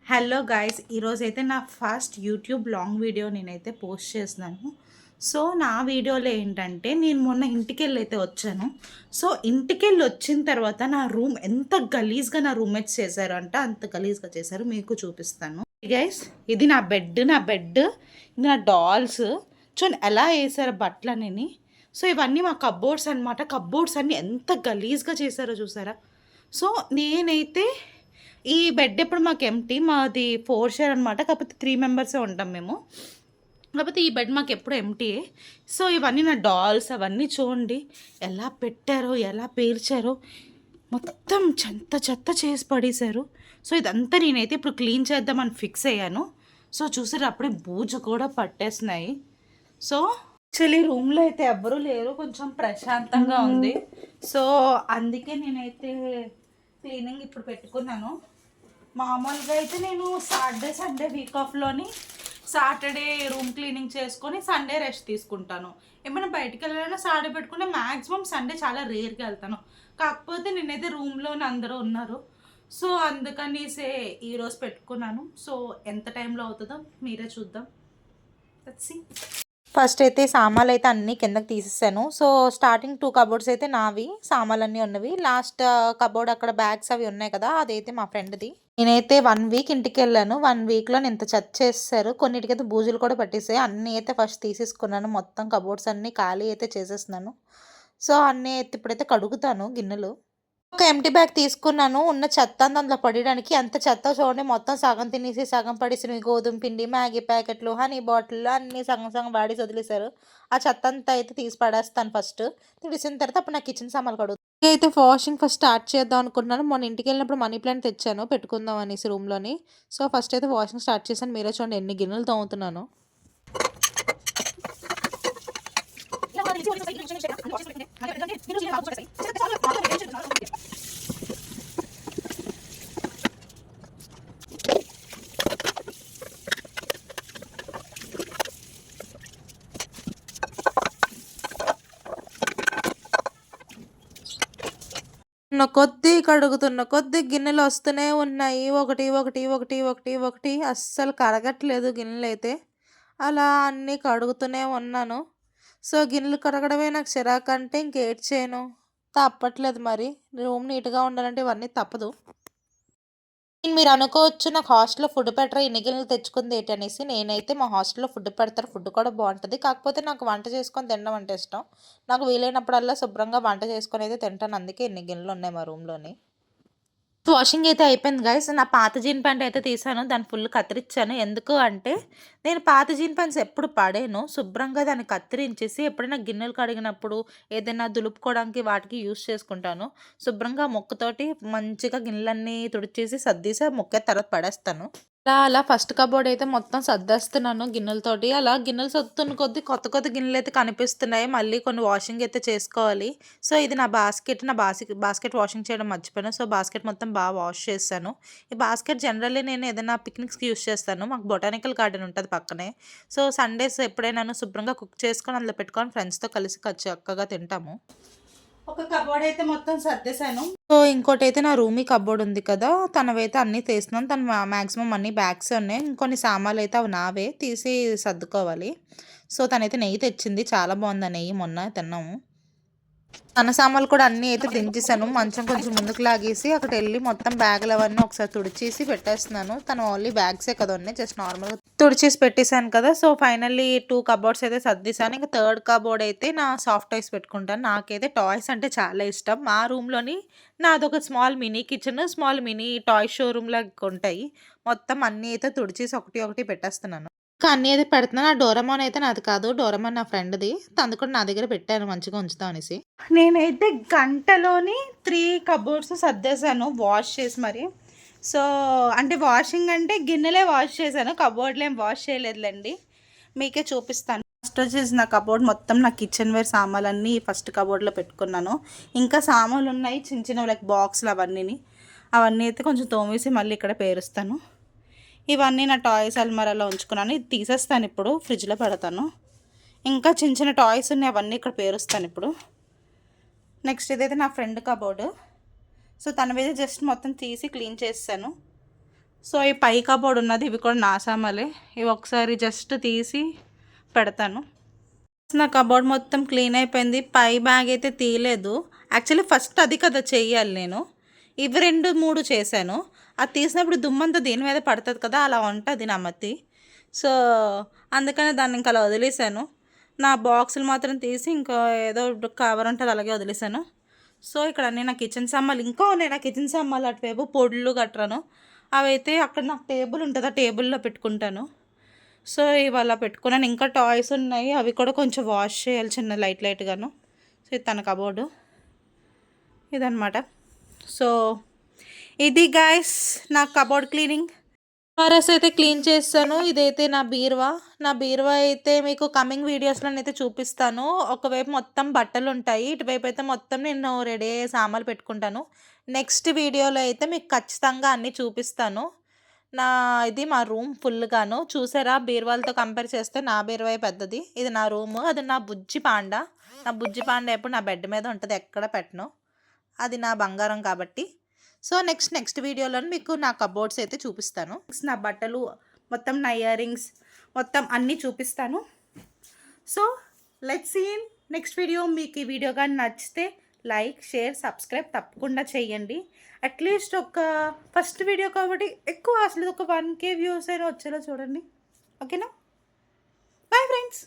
Hello guys, ఈరోజైతే నా first YouTube long video నేనైతే పోస్ట్ చేస్తున్నాను. సో నా వీడియోలో ఏంటంటే నేను మొన్న ఇంటికెళ్ళి అయితే వచ్చాను. సో ఇంటికెళ్ళి వచ్చిన తర్వాత నా రూమ్ ఎంత గలీజ్గా నా రూమ్మేట్స్ చేశారు అంటే అంత గలీజ్గా చేశారు. మీకు చూపిస్తాను గైస్. ఇది నా బెడ్ ఇది నా డాల్స్ చూడండి ఎలా వేసారు బట్టలనేని. సో ఇవన్నీ మా కబ్బోర్డ్స్ అనమాట. కబ్బోర్డ్స్ అన్నీ ఎంత గలీజ్గా చేశారో చూసారా. సో నేనైతే ఈ బెడ్ ఎప్పుడు మాకు ఎంటీ, మాది 4 షేర్ అనమాట. కాకపోతే 3 మెంబర్సే ఉంటాం మేము. కాకపోతే ఈ బెడ్ మాకు ఎప్పుడు ఎంటీయే. సో ఇవన్నీ నా డాల్స్ అవన్నీ చూడండి ఎలా పెట్టారో, ఎలా పేర్చారో, మొత్తం చెత్త చెత్త చేసి పడేశారు. సో ఇదంతా నేనైతే ఇప్పుడు క్లీన్ చేద్దామని ఫిక్స్ అయ్యాను. సో చూసారు అప్పుడే బూజు కూడా పట్టేస్తున్నాయి. సో యాక్చువల్లీ రూమ్లో అయితే ఎవ్వరూ లేరు, కొంచెం ప్రశాంతంగా ఉంది. సో అందుకే నేనైతే క్లీనింగ్ ఇప్పుడు పెట్టుకున్నాను. మామూలుగా అయితే నేను సాటర్డే సండే వీక్ ఆఫ్లోని సాటర్డే రూమ్ క్లీనింగ్ చేసుకొని సండే రెస్ట్ తీసుకుంటాను. ఏమైనా బయటికి వెళ్ళాలన్నా సాటర్డే పెట్టుకుంటే మ్యాక్సిమం సండే చాలా రేర్గా వెళ్తాను. కాకపోతే నేనైతే రూమ్లోనే అందరూ ఉన్నారు. సో అందుకనేసే ఈరోజు పెట్టుకున్నాను. సో ఎంత టైంలో అవుతుందో మీరే చూద్దాం. ఫస్ట్ అయితే సామాన్లు అయితే అన్నీ కిందకి తీసేసాను. సో స్టార్టింగ్ 2 కబోర్డ్స్ అయితే నావి, సామాన్లు అన్నీ ఉన్నవి. లాస్ట్ కబోర్డ్ అక్కడ బ్యాగ్స్ అవి ఉన్నాయి కదా, అదైతే మా ఫ్రెండ్ది. నేనైతే 1 వీక్ ఇంటికి వెళ్ళాను. 1 వీక్లో ఇంత చెత్త చేసేసారు. కొన్నిటికైతే బూజులు కూడా పట్టేసాయి. అన్నీ అయితే ఫస్ట్ తీసేసుకున్నాను. మొత్తం కబోర్డ్స్ అన్నీ ఖాళీ అయితే చేసేస్తున్నాను. సో అన్నీ అయితే ఇప్పుడైతే కడుగుతాను గిన్నెలు. ఒక ఎంటీ బ్యాగ్ తీసుకున్నాను. ఉన్న చెత్త అంతా అందులో పడేయడానికి. అంత చెత్త చూడండి, మొత్తం సగం తినేసి సగం పడేసినవి. గోధుమ పిండి, మ్యాగీ ప్యాకెట్లు, హనీ బాటిల్ అన్నీ సగం సగం వాడేసి వదిలేశారు. ఆ చెత్త అంతా అయితే తీసి పడేస్తాను ఫస్ట్. తీసిన తర్వాత అప్పుడు నా కిచెన్ సామాన్లు కడుగుతాను. అయితే వాషింగ్ ఫస్ట్ స్టార్ట్ చేద్దాం అనుకున్నాను. మొన్న ఇంటికి వెళ్ళినప్పుడు మనీ ప్లాంట్ తెచ్చాను పెట్టుకుందాం అనేసి రూమ్లోని. సో ఫస్ట్ అయితే వాషింగ్ స్టార్ట్ చేశాను. మీరే చూడండి ఎన్ని గిన్నెలు తోముతున్నాను. కడుగుతున్న కొద్దీ గిన్నెలు వస్తూనే ఉన్నాయి. ఒకటి ఒకటి ఒకటి ఒకటి ఒకటి అస్సలు కడగట్లేదు గిన్నెలు అయితే. అలా అన్నీ కడుగుతూనే ఉన్నాను. సో గిన్నెలు కడగడమే నాకు చిరాకు అంటే ఇంకేటి చేయను, తప్పట్లేదు. మరి రూమ్ నీట్గా ఉండాలంటే ఇవన్నీ తప్పదు. మీరు అనుకోవచ్చు నాకు హాస్టల్లో ఫుడ్ పెట్టరా, ఇన్ని గిన్నెలు తెచ్చుకుంది ఏంటి అనేసి. నేనైతే మా హాస్టల్లో ఫుడ్ పెడతారు, ఫుడ్ కూడా బాగుంటుంది. కాకపోతే నాకు వంట చేసుకొని తినడం అంటే ఇష్టం. నాకు వీలైనప్పుడల్లా శుభ్రంగా వంట చేసుకొని అయితే తింటాను. అందుకే ఇన్ని గిన్నెలు ఉన్నాయి మా రూమ్లోని. వాషింగ్ అయితే అయిపోయింది గైస్. నా పాత జీన్ ప్యాంట్ అయితే తీసాను. దాన్ని ఫుల్ కత్తిరించాను. ఎందుకు అంటే నేను పాత జీన్ ప్యాంట్స్ ఎప్పుడు పడేను. శుభ్రంగా దాన్ని కత్తిరించేసి ఎప్పుడైనా గిన్నెలు కడిగినప్పుడు ఏదైనా దులుపుకోవడానికి వాటికి యూస్ చేసుకుంటాను. శుభ్రంగా ముక్కతోటి మంచిగా గిన్నెలన్నీ తుడిచేసి సర్దేసి ఆ ముక్క తర్వాత పడేస్తాను. అలా ఫస్ట్ కబోర్డ్ అయితే మొత్తం సర్దేస్తున్నాను గిన్నెలతోటి. అలా గిన్నెలు సర్దుతున్న కొద్దీ కొత్త కొత్త గిన్నెలు అయితే కనిపిస్తున్నాయి. మళ్ళీ కొన్ని వాషింగ్ అయితే చేసుకోవాలి. సో ఇది నా బాస్కెట్ వాషింగ్ చేయడం మర్చిపోయాను. సో బాస్కెట్ మొత్తం బాగా వాష్ చేశాను. ఈ బాస్కెట్ జనరల్లీ నేను ఏదైనా పిక్నిక్స్కి యూస్ చేస్తాను. మాకు బొటానికల్ గార్డెన్ ఉంటుంది పక్కనే. సో సండేస్ ఎప్పుడైనా శుభ్రంగా కుక్ చేసుకొని అందులో పెట్టుకొని ఫ్రెండ్స్తో కలిసి చక్కగా తింటాము. ఒక కబోర్డ్ అయితే మొత్తం సర్దేశాను. సో ఇంకోటి అయితే నా రూమీ కబోర్డ్ ఉంది కదా, తనవైతే అన్నీ తీస్తున్నాను. తను మ్యాక్సిమం అన్ని బ్యాగ్స్ ఉన్నాయి. ఇంకొన్ని సామాన్లు అయితే అవి నావే తీసి సర్దుకోవాలి. సో తనైతే నెయ్యి తెచ్చింది, చాలా బాగుంది ఆ నెయ్యి, మొన్న తిన్నాము. తన సామాన్లు కూడా అన్నీ అయితే దించేసాను. మంచం కొంచెం ముందుకు లాగేసి అక్కడ వెళ్ళి మొత్తం బ్యాగులు అవన్నీ ఒకసారి తుడిచేసి పెట్టేస్తున్నాను. తను ఓన్లీ బ్యాగ్సే కదా ఉన్నాయి, జస్ట్ నార్మల్గా తుడిచేసి పెట్టేశాను కదా. సో ఫైనల్లీ 2 కబోర్డ్స్ అయితే సర్దేశాను. ఇంకా థర్డ్ కబోర్డ్ అయితే నా సాఫ్ట్ టాయ్స్ పెట్టుకుంటాను. నాకైతే టాయ్స్ అంటే చాలా ఇష్టం. మా రూమ్లోని నాదొక small mini kitchen, small mini toy showroom లాగా ఉంటాయి. మొత్తం అన్నీ అయితే తుడిచేసి ఒకటి ఒకటి పెట్టేస్తున్నాను. ఇంకా అన్నీ అయితే పెడుతున్నాను. ఆ డోరమాన్ అయితే నాది కాదు, డోరమాన్ నా ఫ్రెండ్ది. తను కూడా నా దగ్గర పెట్టాను మంచిగా ఉంచుతాం అనేసి. నేనైతే గంటలోని 3 కబోర్డ్స్ సర్దేశాను వాష్ చేసి మరి. సో అంటే వాషింగ్ అంటే గిన్నెలే వాష్ చేశాను, కబోర్డ్లు ఏం వాష్ చేయలేదులేండి. మీకే చూపిస్తాను. ఫస్ట్ వచ్చేసి నా కబోర్డ్ మొత్తం నా కిచెన్ వేర్ సామాన్లన్నీ ఫస్ట్ కబోర్డ్లో పెట్టుకున్నాను. ఇంకా సామాన్లు ఉన్నాయి చిన్న చిన్న లైక్ బాక్సులు అవన్నీ అయితే కొంచెం తోమేసి మళ్ళీ ఇక్కడ పేరుస్తాను. ఇవన్నీ నా టాయ్స్ అల్మారాలో ఉంచుకున్నాను. ఇది తీసేస్తాను, ఇప్పుడు ఫ్రిడ్జ్లో పెడతాను. ఇంకా చిన్న చిన్న టాయ్స్ ఉన్నాయి, అవన్నీ ఇక్కడ పేరుస్తాను ఇప్పుడు. నెక్స్ట్ ఇదైతే నా ఫ్రెండ్ కబోర్డు. సో తన మీద జస్ట్ మొత్తం తీసి క్లీన్ చేస్తాను. సో ఈ పై కబోర్డ్ ఉన్నది, ఇవి కూడా నా సామాలే. ఇవి ఒకసారి జస్ట్ తీసి పెడతాను. నా కబోర్డ్ మొత్తం క్లీన్ అయిపోయింది. పై బ్యాగ్ అయితే తీయలేదు. యాక్చువల్లీ ఫస్ట్ అది కదా చెయ్యాలి నేను. ఇవి 2, 3 చేశాను. అది తీసినప్పుడు దుమ్మంతా దీని మీద పడుతుంది కదా, అలా ఉంటుంది నా మతి. సో అందుకనే దాన్ని ఇంకా అలా వదిలేసాను. నా బాక్సులు మాత్రం తీసి ఇంకా ఏదో కవర్ ఉంటుంది అలాగే వదిలేసాను. సో ఇక్కడ అన్నీ నా కిచెన్ సామాన్లు ఇంకా ఉన్నాయి. నా కిచెన్ సామాన్లు అటువైపు పొడులు గట్రాను అవైతే అక్కడ నాకు టేబుల్ ఉంటుంది, ఆ టేబుల్లో పెట్టుకుంటాను. సో ఇవాళ పెట్టుకున్నాను. ఇంకా టాయ్స్ ఉన్నాయి, అవి కూడా కొంచెం వాష్ చేయాలి చిన్న లైట్గాను. సో ఇది తన కబోర్డు ఇదనమాట. సో ఇది గైస్ నా కబోర్డ్ క్లీనింగ్. ఫారెస్ అయితే క్లీన్ చేస్తాను. ఇదైతే నా బీరువా అయితే మీకు కమింగ్ వీడియోస్లోనైతే చూపిస్తాను. ఒకవైపు మొత్తం బట్టలు ఉంటాయి, ఇటువైపు అయితే మొత్తం నేను రెడీ అయ్యే సామాన్లు పెట్టుకుంటాను. నెక్స్ట్ వీడియోలో అయితే మీకు ఖచ్చితంగా అన్నీ చూపిస్తాను. ఇది మా రూమ్ ఫుల్గాను చూసారా, బీరువాలతో కంపేర్ చేస్తే నా బీరువా పెద్దది. ఇది నా రూము, అది నా బుజ్జి పాండ. నా బుజ్జి పాండ ఎప్పుడు నా బెడ్ మీద ఉంటుంది, ఎక్కడ పెట్టను. అది నా బంగారం కాబట్టి. సో నెక్స్ట్ వీడియోలో మీకు నా కబోర్డ్స్ అయితే చూపిస్తాను. నా బట్టలు మొత్తం, నా ఇయర్ రింగ్స్ మొత్తం అన్నీ చూపిస్తాను. So let's see in next video. మీకు ఈ వీడియో కానీ నచ్చితే లైక్, షేర్, సబ్స్క్రైబ్ తప్పకుండా చేయండి. అట్లీస్ట్ ఒక ఫస్ట్ వీడియో కాబట్టి ఎక్కువ అసలు ఒక 1K వ్యూస్ అయినా వచ్చేలా చూడండి. ఓకేనా? Bye friends.